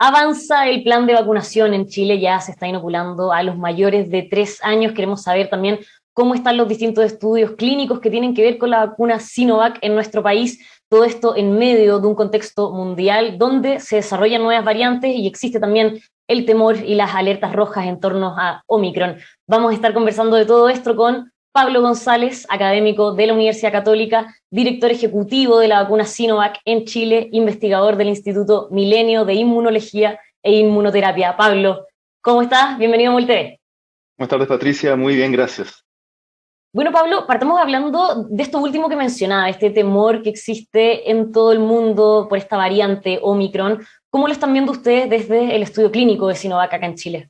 Avanza el plan de vacunación en Chile, ya se está inoculando a los mayores de 3 años. Queremos saber también cómo están los distintos estudios clínicos que tienen que ver con la vacuna Sinovac en nuestro país. Todo esto en medio de un contexto mundial donde se desarrollan nuevas variantes y existe también el temor y las alertas rojas en torno a Omicron. Vamos a estar conversando de todo esto con Pablo González, académico de la Universidad Católica, director ejecutivo de la vacuna Sinovac en Chile, investigador del Instituto Milenio de Inmunología e Inmunoterapia. Pablo, ¿cómo estás? Bienvenido a MulTV. Buenas tardes, Patricia. Muy bien, gracias. Bueno, Pablo, partamos hablando de esto último que mencionaba, este temor que existe en todo el mundo por esta variante Omicron. ¿Cómo lo están viendo ustedes desde el estudio clínico de Sinovac acá en Chile?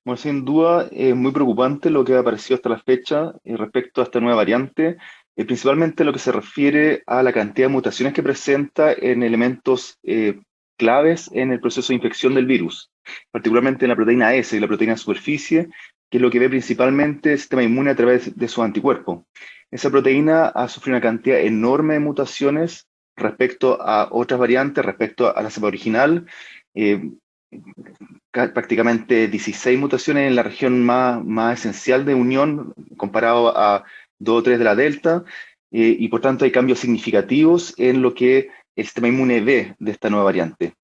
Bueno, sin duda es muy preocupante lo que ha aparecido hasta la fecha respecto a esta nueva variante, principalmente lo que se refiere a la cantidad de mutaciones que presenta en elementos claves en el proceso de infección del virus, particularmente en la proteína S y la proteína de superficie, que es lo que ve principalmente el sistema inmune a través de sus anticuerpos. Esa proteína ha sufrido una cantidad enorme de mutaciones respecto a otras variantes, respecto a la cepa original. eh, Prácticamente 16 mutaciones en la región más esencial de unión comparado a 2 o 3 de la Delta, y por tanto hay cambios significativos en lo que el sistema inmune ve de esta nueva variante.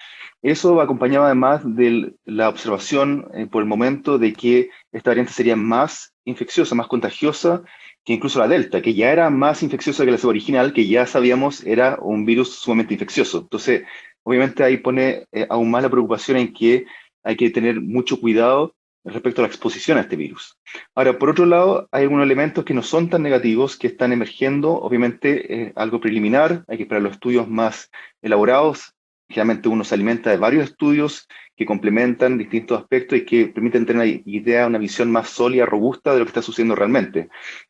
Eso va acompañado además de la observación por el momento de que esta variante sería más infecciosa, más contagiosa que incluso la Delta, que ya era más infecciosa que la cepa original, que ya sabíamos era un virus sumamente infeccioso. Entonces, obviamente ahí pone aún más la preocupación en que hay que tener mucho cuidado respecto a la exposición a este virus. Ahora, por otro lado, hay algunos elementos que no son tan negativos, que están emergiendo, obviamente algo preliminar, hay que esperar los estudios más elaborados. Generalmente uno se alimenta de varios estudios que complementan distintos aspectos y que permiten tener una idea, una visión más sólida, robusta de lo que está sucediendo realmente.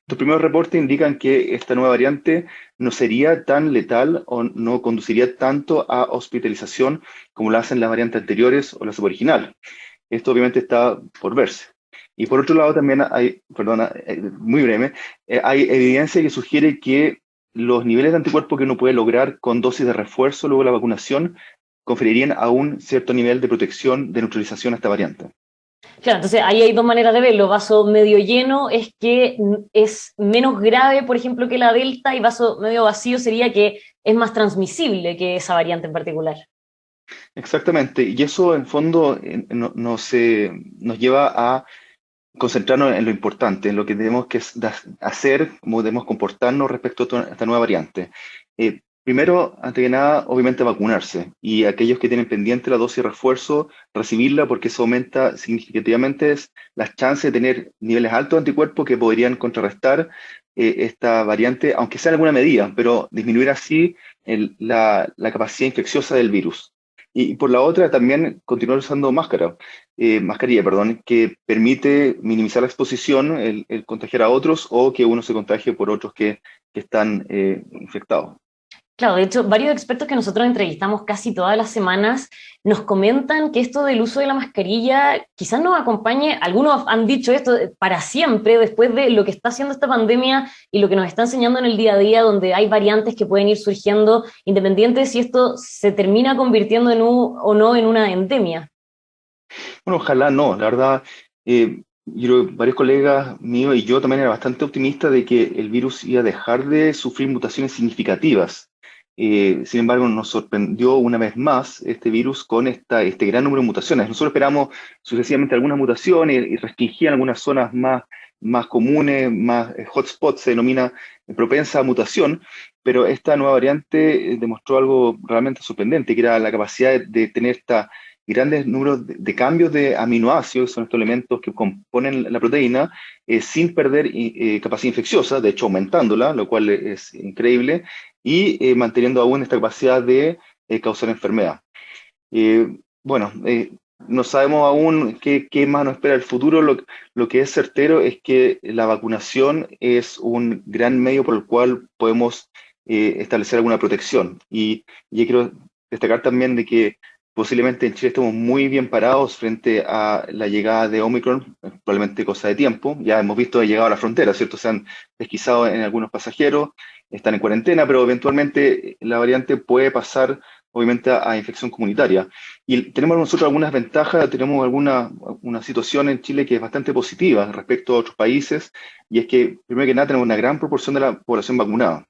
Los primeros reportes indican que esta nueva variante no sería tan letal o no conduciría tanto a hospitalización como lo hacen las variantes anteriores o la suboriginal. Esto obviamente está por verse. Y por otro lado también hay, perdona, muy breve, hay evidencia que sugiere que los niveles de anticuerpos que uno puede lograr con dosis de refuerzo luego de la vacunación conferirían a un cierto nivel de protección, de neutralización a esta variante. Claro, entonces ahí hay dos maneras de verlo. Vaso medio lleno es que es menos grave, por ejemplo, que la Delta, y vaso medio vacío sería que es más transmisible que esa variante en particular. Exactamente, y eso en fondo nos lleva a concentrarnos en lo importante, en lo que tenemos que hacer, cómo debemos comportarnos respecto a esta nueva variante. Primero, antes que nada, obviamente vacunarse, y aquellos que tienen pendiente la dosis de refuerzo, recibirla, porque eso aumenta significativamente las chances de tener niveles altos de anticuerpos que podrían contrarrestar esta variante, aunque sea en alguna medida, pero disminuir así la capacidad infecciosa del virus. Y por la otra, también continuar usando mascarilla, perdón, que permite minimizar la exposición, el contagiar a otros o que uno se contagie por otros que están infectados. Claro, de hecho, varios expertos que nosotros entrevistamos casi todas las semanas nos comentan que esto del uso de la mascarilla quizás nos acompañe, algunos han dicho esto para siempre, después de lo que está haciendo esta pandemia y lo que nos está enseñando en el día a día, donde hay variantes que pueden ir surgiendo, independiente de si esto se termina convirtiendo o no en una endemia. Bueno, ojalá no, la verdad, yo creo que varios colegas míos y yo también era bastante optimista de que el virus iba a dejar de sufrir mutaciones significativas. Sin embargo, nos sorprendió una vez más este virus con este gran número de mutaciones. Nosotros esperamos sucesivamente algunas mutaciones y restringían algunas zonas más comunes, más hotspots, se denomina propensa a mutación, pero esta nueva variante demostró algo realmente sorprendente, que era la capacidad de tener grandes números de cambios de aminoácidos, son estos elementos que componen la proteína, sin perder capacidad infecciosa, de hecho aumentándola, lo cual es increíble, y manteniendo aún esta capacidad de causar enfermedad. Bueno, no sabemos aún qué más nos espera el futuro. Lo que es certero es que la vacunación es un gran medio por el cual podemos establecer alguna protección. Y yo quiero destacar también de que posiblemente en Chile estamos muy bien parados frente a la llegada de Omicron, probablemente cosa de tiempo. Ya hemos visto que ha llegado a la frontera, ¿cierto? Se han pesquisado en algunos pasajeros, están en cuarentena, pero eventualmente la variante puede pasar obviamente, a infección comunitaria. Y tenemos nosotros algunas ventajas, tenemos una situación en Chile que es bastante positiva respecto a otros países, y es que, primero que nada, tenemos una gran proporción de la población vacunada,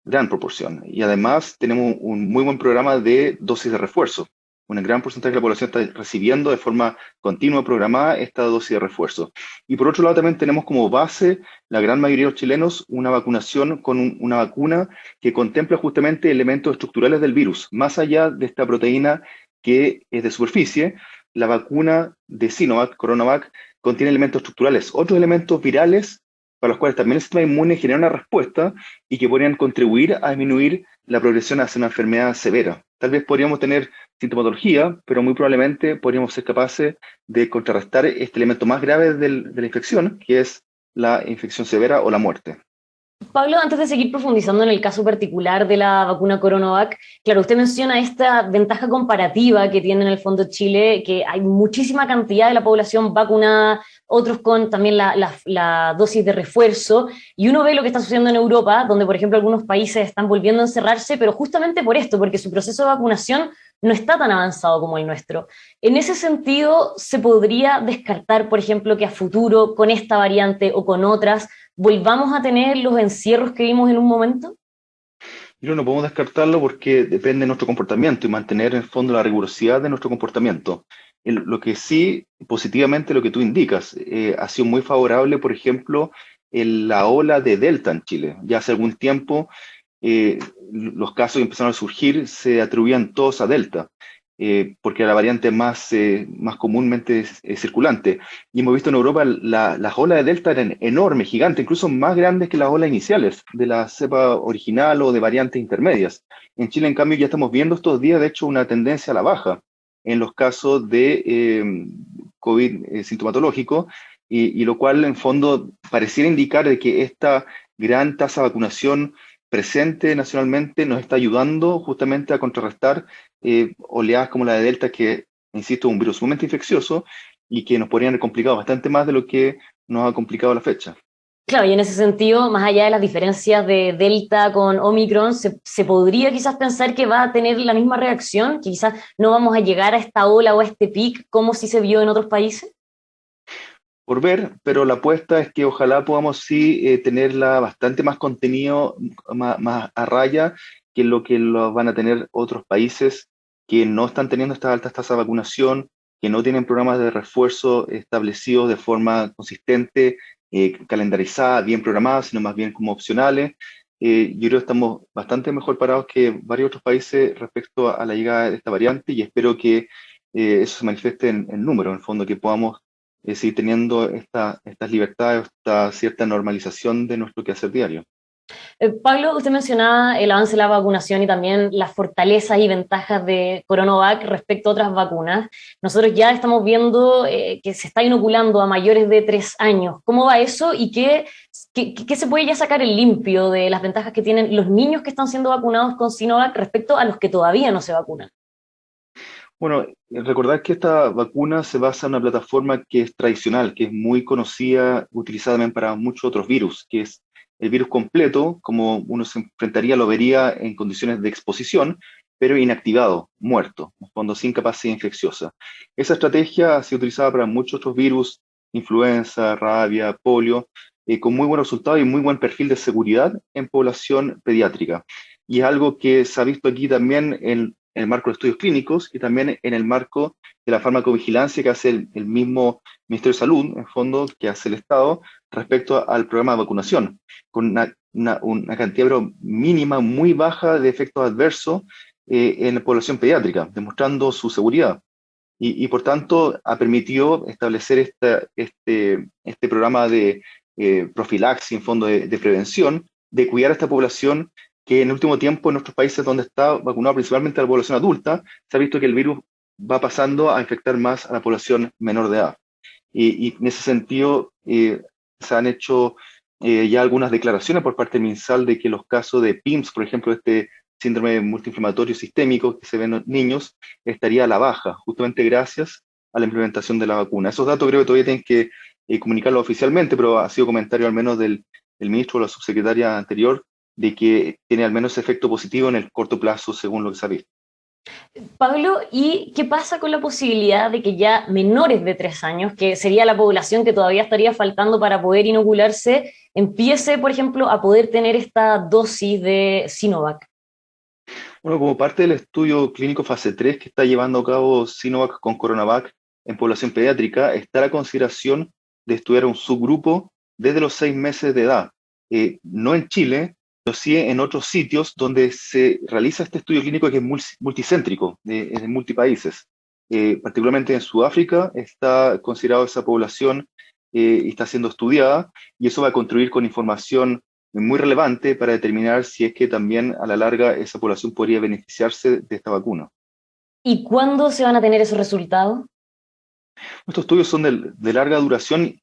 gran proporción. Y además tenemos un muy buen programa de dosis de refuerzo. Un gran porcentaje de la población está recibiendo de forma continua, programada, esta dosis de refuerzo. Y por otro lado, también tenemos como base, la gran mayoría de los chilenos, una vacunación con una vacuna que contempla justamente elementos estructurales del virus. Más allá de esta proteína que es de superficie, la vacuna de Sinovac, Coronavac, contiene elementos estructurales, otros elementos virales para los cuales también el sistema inmune genera una respuesta y que podrían contribuir a disminuir la progresión hacia una enfermedad severa. Tal vez podríamos tener sintomatología, pero muy probablemente podríamos ser capaces de contrarrestar este elemento más grave de la infección, que es la infección severa o la muerte. Pablo, antes de seguir profundizando en el caso particular de la vacuna Coronavac, claro, usted menciona esta ventaja comparativa que tiene en el fondo Chile, que hay muchísima cantidad de la población vacunada, otros con también la dosis de refuerzo, y uno ve lo que está sucediendo en Europa, donde, por ejemplo, algunos países están volviendo a encerrarse, pero justamente por esto, porque su proceso de vacunación no está tan avanzado como el nuestro. En ese sentido, ¿se podría descartar, por ejemplo, que a futuro, con esta variante o con otras, volvamos a tener los encierros que vimos en un momento? No podemos descartarlo porque depende de nuestro comportamiento y mantener en el fondo la rigurosidad de nuestro comportamiento. Lo que sí, positivamente, lo que tú indicas, ha sido muy favorable, por ejemplo, la ola de Delta en Chile. Ya hace algún tiempo eh, los casos que empezaron a surgir se atribuían todos a Delta, porque era la variante más comúnmente circulante. Y hemos visto en Europa las olas de Delta eran enormes, gigantes, incluso más grandes que las olas iniciales de la cepa original o de variantes intermedias. En Chile, en cambio, ya estamos viendo estos días, de hecho, una tendencia a la baja en los casos de COVID sintomatológico, y lo cual, en fondo, pareciera indicar de que esta gran tasa de vacunación presente nacionalmente nos está ayudando justamente a contrarrestar oleadas como la de Delta, que, insisto, es un virus sumamente infeccioso y que nos podrían haber complicado bastante más de lo que nos ha complicado a la fecha. Claro, y en ese sentido, más allá de las diferencias de Delta con Omicron, se podría quizás pensar que va a tener la misma reacción, que quizás no vamos a llegar a esta ola o a este pic como si se vio en otros países. Por ver, pero la apuesta es que ojalá podamos sí tenerla bastante más contenido, más a raya que lo van a tener otros países que no están teniendo estas altas tasas de vacunación, que no tienen programas de refuerzo establecidos de forma consistente, calendarizada, bien programadas, sino más bien como opcionales. Yo creo que estamos bastante mejor parados que varios otros países respecto a la llegada de esta variante, y espero que eso se manifieste en número, en el fondo, que podamos seguir teniendo estas libertades, esta cierta normalización de nuestro quehacer diario. Pablo, usted mencionaba el avance de la vacunación y también las fortalezas y ventajas de Coronavac respecto a otras vacunas. Nosotros ya estamos viendo que se está inoculando a mayores de 3 años. ¿Cómo va eso y qué se puede ya sacar en limpio de las ventajas que tienen los niños que están siendo vacunados con Sinovac respecto a los que todavía no se vacunan? Bueno, recordar que esta vacuna se basa en una plataforma que es tradicional, que es muy conocida, utilizada también para muchos otros virus, que es el virus completo, como uno se enfrentaría, lo vería en condiciones de exposición, pero inactivado, muerto, en fondo sin capacidad infecciosa. Esa estrategia ha sido utilizada para muchos otros virus, influenza, rabia, polio, con muy buen resultado y muy buen perfil de seguridad en población pediátrica. Y es algo que se ha visto aquí también en el marco de estudios clínicos y también en el marco de la farmacovigilancia que hace el mismo Ministerio de Salud, en fondo, que hace el Estado, respecto al programa de vacunación, con una cantidad pero mínima, muy baja de efectos adversos en la población pediátrica, demostrando su seguridad. Y por tanto ha permitido establecer este programa de profilaxis, en fondo de prevención, de cuidar a esta población que en el último tiempo en nuestros países donde está vacunado principalmente a la población adulta, se ha visto que el virus va pasando a infectar más a la población menor de edad. Y en ese sentido se han hecho ya algunas declaraciones por parte del MinSal de que los casos de PIMS, por ejemplo, este síndrome multiinflamatorio sistémico que se ve en los niños, estaría a la baja, justamente gracias a la implementación de la vacuna. Esos datos creo que todavía tienen que comunicarlo oficialmente, pero ha sido comentario al menos del ministro o la subsecretaria anterior de que tiene al menos efecto positivo en el corto plazo, según lo que se ha visto. Pablo, ¿y qué pasa con la posibilidad de que ya menores de 3 años, que sería la población que todavía estaría faltando para poder inocularse, empiece, por ejemplo, a poder tener esta dosis de Sinovac? Bueno, como parte del estudio clínico fase 3 que está llevando a cabo Sinovac con Coronavac en población pediátrica, está la consideración de estudiar un subgrupo desde los 6 meses de edad. No en Chile, pero sí en otros sitios donde se realiza este estudio clínico que es multicéntrico, es de multipaíses. Particularmente en Sudáfrica está considerado esa población y está siendo estudiada, y eso va a contribuir con información muy relevante para determinar si es que también a la larga esa población podría beneficiarse de esta vacuna. ¿Y cuándo se van a tener esos resultados? Estos estudios son de larga duración,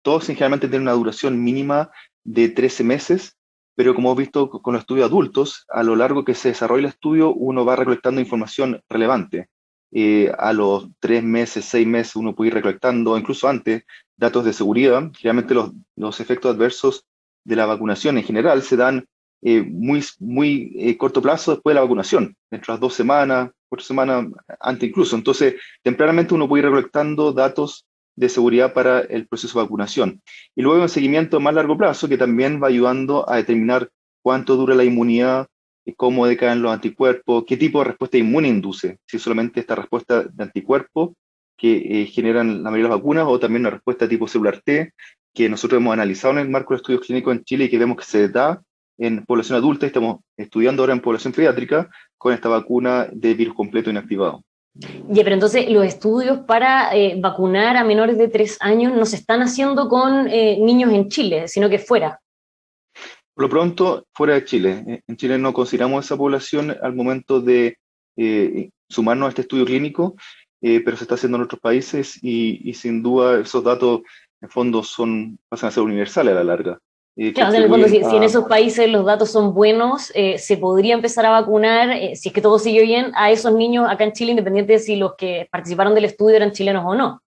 todos generalmente tienen una duración mínima de 13 meses, pero como hemos visto con los estudios adultos, a lo largo que se desarrolla el estudio, uno va recolectando información relevante. A los 3 meses, 6 meses, uno puede ir recolectando, incluso antes, datos de seguridad. Generalmente los efectos adversos de la vacunación en general se dan muy corto plazo después de la vacunación, dentro de las 2 semanas, 4 semanas antes incluso. Entonces, tempranamente uno puede ir recolectando datos de seguridad para el proceso de vacunación. Y luego un seguimiento a más largo plazo que también va ayudando a determinar cuánto dura la inmunidad, cómo decaen los anticuerpos, qué tipo de respuesta inmune induce, si solamente esta respuesta de anticuerpos que generan la mayoría de las vacunas o también una respuesta tipo celular T que nosotros hemos analizado en el marco de estudios clínicos en Chile y que vemos que se da en población adulta y estamos estudiando ahora en población pediátrica con esta vacuna de virus completo inactivado. Ya, pero entonces los estudios para vacunar a menores de 3 años no se están haciendo con niños en Chile, sino que fuera. Por lo pronto, fuera de Chile. En Chile no consideramos esa población al momento de sumarnos a este estudio clínico, pero se está haciendo en otros países y sin duda esos datos en fondo pasan a ser universales a la larga. Claro, o sea, en el fondo, Contribuyen si en a. esos países los datos son buenos, se podría empezar a vacunar, si es que todo sigue bien, a esos niños acá en Chile, independiente de si los que participaron del estudio eran chilenos o no.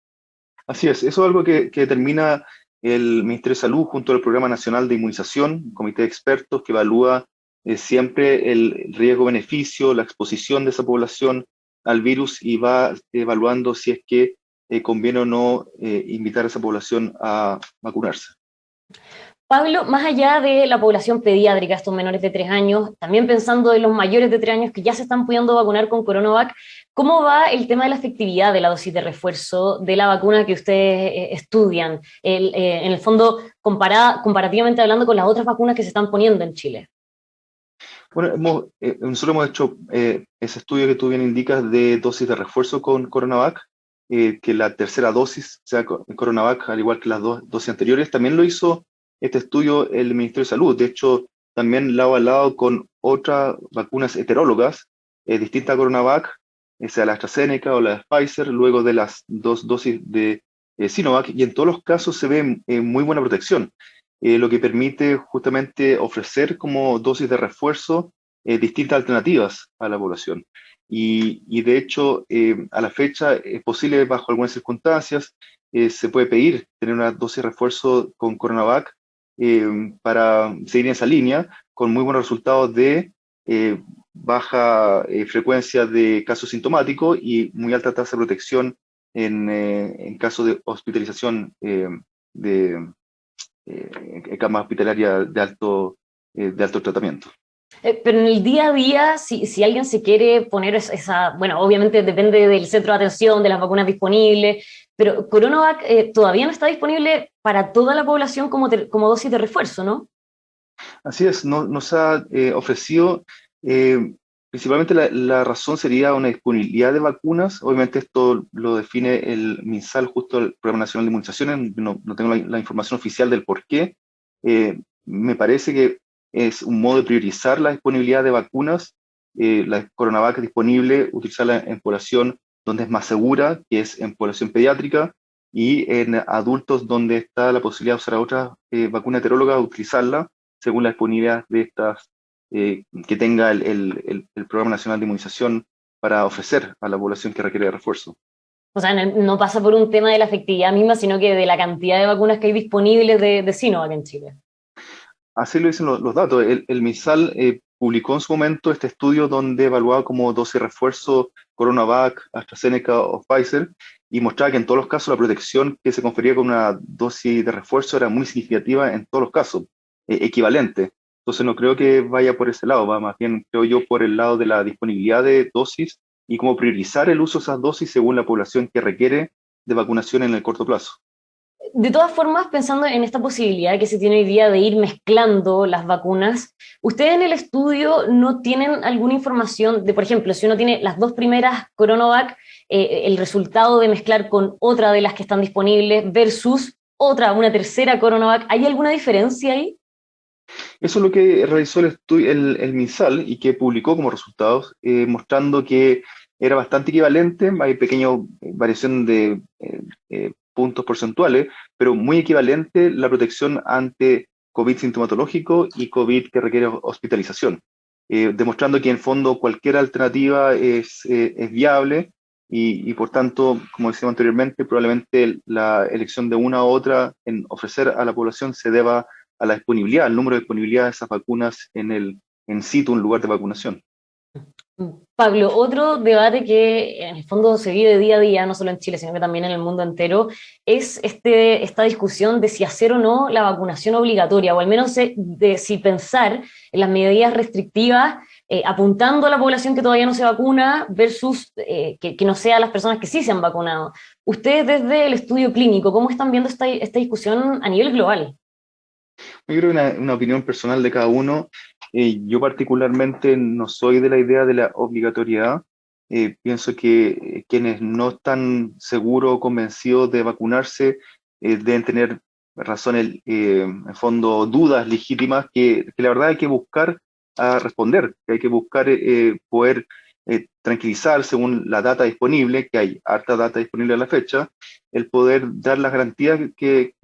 Así es, eso es algo que determina el Ministerio de Salud junto al Programa Nacional de Inmunización, un comité de expertos que evalúa siempre el riesgo-beneficio, la exposición de esa población al virus y va evaluando si es que conviene o no invitar a esa población a vacunarse. Pablo, más allá de la población pediátrica, estos menores de 3 años, también pensando en los mayores de 3 años que ya se están pudiendo vacunar con Coronavac, ¿cómo va el tema de la efectividad de la dosis de refuerzo de la vacuna que ustedes estudian? En el fondo, comparativamente hablando con las otras vacunas que se están poniendo en Chile. Bueno, nosotros hemos hecho ese estudio que tú bien indicas de dosis de refuerzo con Coronavac, que la tercera dosis sea Coronavac, al igual que las dos dosis anteriores. También lo hizo este estudio el Ministerio de Salud. De hecho, también lado a lado con otras vacunas heterólogas, distintas a Coronavac, sea la AstraZeneca o la Pfizer, luego de las dos dosis de Sinovac, y en todos los casos se ve muy buena protección, lo que permite justamente ofrecer como dosis de refuerzo distintas alternativas a la población. Y de hecho, a la fecha es posible, bajo algunas circunstancias, se puede pedir tener una dosis de refuerzo con Coronavac para seguir en esa línea, con muy buenos resultados de baja frecuencia de casos sintomáticos y muy alta tasa de protección en caso de hospitalización de cama hospitalaria de alto tratamiento. Pero en el día a día, si alguien se quiere poner esa, bueno, obviamente depende del centro de atención, de las vacunas disponibles, pero Coronavac todavía no está disponible para toda la población como dosis de refuerzo, ¿no? Así es, nos ha ofrecido, principalmente la razón sería una disponibilidad de vacunas. Obviamente esto lo define el MinSal, justo el Programa Nacional de Inmunizaciones. No tengo la información oficial del por qué. Me parece que es un modo de priorizar la disponibilidad de vacunas. La Coronavac es disponible, utilizarla en población donde es más segura, que es en población pediátrica, y en adultos donde está la posibilidad de usar otra vacuna heteróloga, utilizarla según la disponibilidad de estas que tenga el Programa Nacional de Inmunización para ofrecer a la población que requiere de refuerzo. O sea, no pasa por un tema de la efectividad misma, sino que de la cantidad de vacunas que hay disponibles de Sinovac en Chile. Así lo dicen los datos. El MinSal publicó en su momento este estudio donde evaluaba como dosis de refuerzo CoronaVac, AstraZeneca o Pfizer, y mostraba que en todos los casos la protección que se confería con una dosis de refuerzo era muy significativa en todos los casos, equivalente. Entonces no creo que vaya por ese lado, va más bien, creo yo, por el lado de la disponibilidad de dosis y cómo priorizar el uso de esas dosis según la población que requiere de vacunación en el corto plazo. De todas formas, pensando en esta posibilidad que se tiene hoy día de ir mezclando las vacunas, ¿ustedes en el estudio no tienen alguna información de, por ejemplo, si uno tiene las dos primeras CoronaVac, el resultado de mezclar con otra de las que están disponibles versus otra, una tercera CoronaVac? ¿Hay alguna diferencia ahí? Eso es lo que realizó el, el MinSal y que publicó como resultados, mostrando que era bastante equivalente, hay pequeña variación de puntos porcentuales, pero muy equivalente la protección ante COVID sintomatológico y COVID que requiere hospitalización, demostrando que en fondo cualquier alternativa es viable y por tanto, como decíamos anteriormente, probablemente la elección de una u otra en ofrecer a la población se deba a la disponibilidad, al número de disponibilidad de esas vacunas en el en situ, un lugar de vacunación. Pablo, otro debate que en el fondo se vive día a día, no solo en Chile, sino que también en el mundo entero, es esta discusión de si hacer o no la vacunación obligatoria, o al menos de si pensar en las medidas restrictivas apuntando a la población que todavía no se vacuna versus que no sea las personas que sí se han vacunado. Ustedes desde el estudio clínico, ¿cómo están viendo esta discusión a nivel global? Yo creo que una opinión personal de cada uno. Yo particularmente no soy de la idea de la obligatoriedad. Pienso que quienes no están seguros o convencidos de vacunarse deben tener razones, en fondo, dudas legítimas que la verdad hay que buscar a responder, que hay que buscar poder tranquilizar según la data disponible, que hay harta data disponible a la fecha, el poder dar las garantías que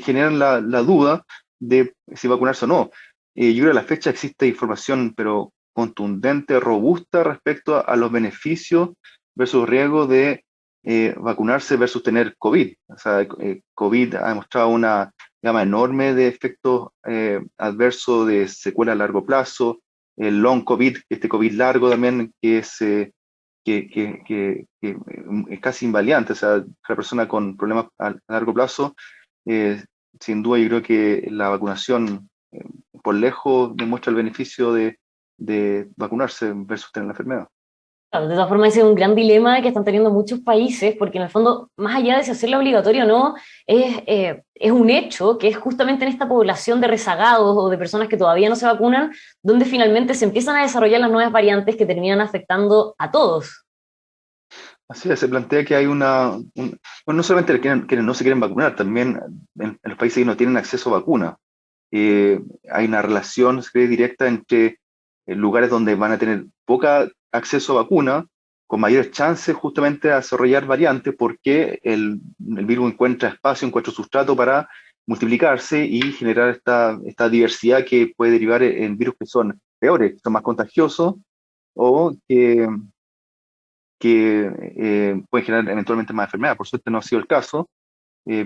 generan la duda de si vacunarse o no. Yo creo que a la fecha existe información, pero contundente, robusta respecto a los beneficios versus riesgos de vacunarse versus tener COVID. O sea, COVID ha demostrado una gama enorme de efectos adversos, de secuelas a largo plazo, el long COVID, este COVID largo también, que es que es casi invaliante, o sea, la persona con problemas a largo plazo, eh, sin duda yo creo que la vacunación por lejos demuestra el beneficio de vacunarse versus tener la enfermedad. Claro, de todas formas, ese es un gran dilema que están teniendo muchos países, porque en el fondo, más allá de si hacerlo obligatorio o no, es un hecho que es justamente en esta población de rezagados o de personas que todavía no se vacunan, donde finalmente se empiezan a desarrollar las nuevas variantes que terminan afectando a todos. Así es, se plantea que hay bueno, no solamente quienes no se quieren vacunar, también en los países que no tienen acceso a vacuna. Hay una relación, se cree, directa entre lugares donde van a tener poca acceso a vacuna, con mayores chances justamente a desarrollar variantes, porque el virus encuentra espacio, encuentra sustrato para multiplicarse y generar esta diversidad que puede derivar en virus que son peores, que son más contagiosos o que pueden generar eventualmente más enfermedad. Por suerte no ha sido el caso,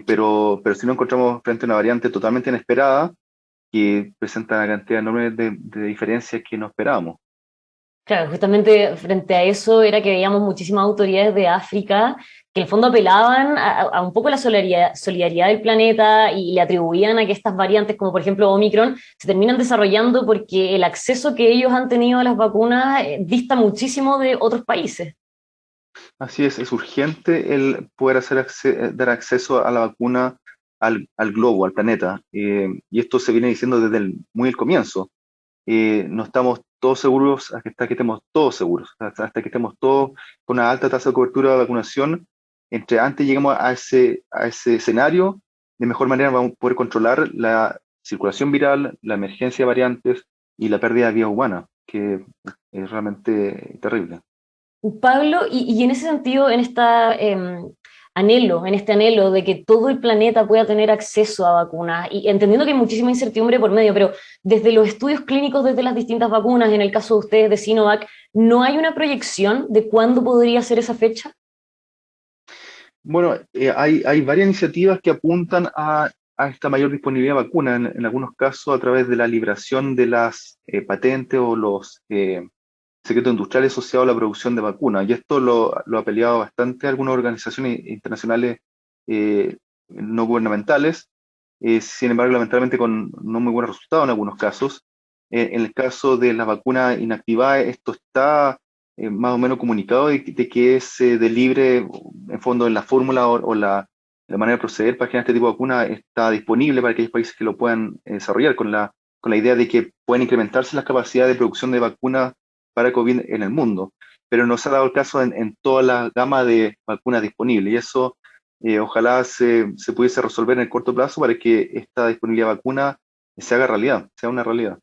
pero si no encontramos frente a una variante totalmente inesperada que presenta una cantidad enorme de diferencias que no esperábamos. Claro, justamente frente a eso era que veíamos muchísimas autoridades de África que en el fondo apelaban a un poco la solidaridad del planeta y le atribuían a que estas variantes, como por ejemplo Omicron, se terminan desarrollando porque el acceso que ellos han tenido a las vacunas dista muchísimo de otros países. Así es urgente el poder dar acceso a la vacuna al globo, al planeta. Y esto se viene diciendo desde muy el comienzo. No estamos todos seguros hasta que estemos todos seguros, hasta que estemos todos con una alta tasa de cobertura de vacunación. Entre antes lleguemos a ese escenario, de mejor manera vamos a poder controlar la circulación viral, la emergencia de variantes y la pérdida de vida humana, que es realmente terrible. Pablo, y en ese sentido, en este anhelo de que todo el planeta pueda tener acceso a vacunas, y entendiendo que hay muchísima incertidumbre por medio, pero desde los estudios clínicos, desde las distintas vacunas, en el caso de ustedes de Sinovac, ¿no hay una proyección de cuándo podría ser esa fecha? Bueno, hay varias iniciativas que apuntan a esta mayor disponibilidad de vacunas, en algunos casos a través de la liberación de las patentes o los secretos industriales asociados a la producción de vacunas. Y esto lo ha peleado bastante algunas organizaciones internacionales no gubernamentales, sin embargo, lamentablemente con no muy buenos resultados en algunos casos. En el caso de las vacunas inactivadas, esto está más o menos comunicado de que es de libre, en fondo, en la fórmula o la manera de proceder para generar este tipo de vacuna está disponible para aquellos países que lo puedan desarrollar con la idea de que pueden incrementarse las capacidades de producción de vacunas para COVID en el mundo. Pero no se ha dado el caso en toda la gama de vacunas disponibles y eso ojalá se pudiese resolver en el corto plazo para que esta disponibilidad de vacuna se haga realidad, sea una realidad.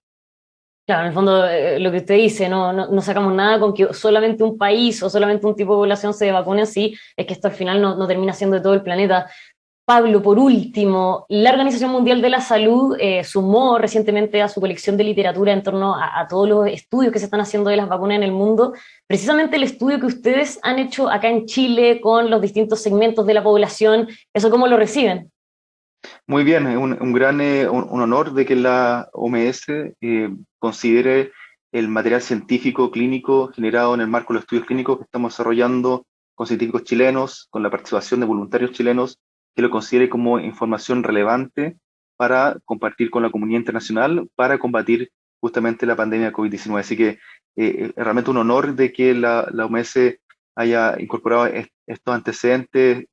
Claro, en el fondo, lo que usted dice, no sacamos nada con que solamente un país o solamente un tipo de población se vacune así, es que esto al final no termina siendo de todo el planeta. Pablo, por último, la Organización Mundial de la Salud sumó recientemente a su colección de literatura en torno a todos los estudios que se están haciendo de las vacunas en el mundo, precisamente el estudio que ustedes han hecho acá en Chile con los distintos segmentos de la población. ¿Eso cómo lo reciben? Muy bien, es un gran un honor de que la OMS considere el material científico clínico generado en el marco de los estudios clínicos que estamos desarrollando con científicos chilenos, con la participación de voluntarios chilenos, que lo considere como información relevante para compartir con la comunidad internacional para combatir justamente la pandemia de COVID-19. Así que es realmente un honor de que la OMS haya incorporado estos antecedentes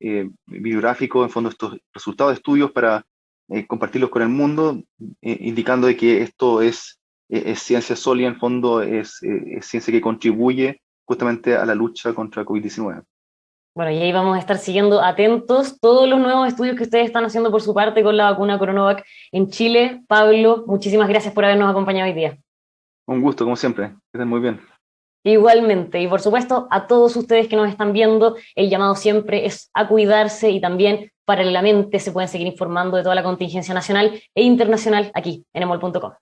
bibliográficos, en fondo estos resultados de estudios para compartirlos con el mundo, indicando de que esto es ciencia sólida, en fondo es ciencia que contribuye justamente a la lucha contra COVID-19. Bueno, y ahí vamos a estar siguiendo atentos todos los nuevos estudios que ustedes están haciendo por su parte con la vacuna CoronaVac en Chile. Pablo, muchísimas gracias por habernos acompañado hoy día. Un gusto, como siempre. Que estén muy bien. Igualmente, y por supuesto a todos ustedes que nos están viendo, el llamado siempre es a cuidarse y también paralelamente se pueden seguir informando de toda la contingencia nacional e internacional aquí en emol.com.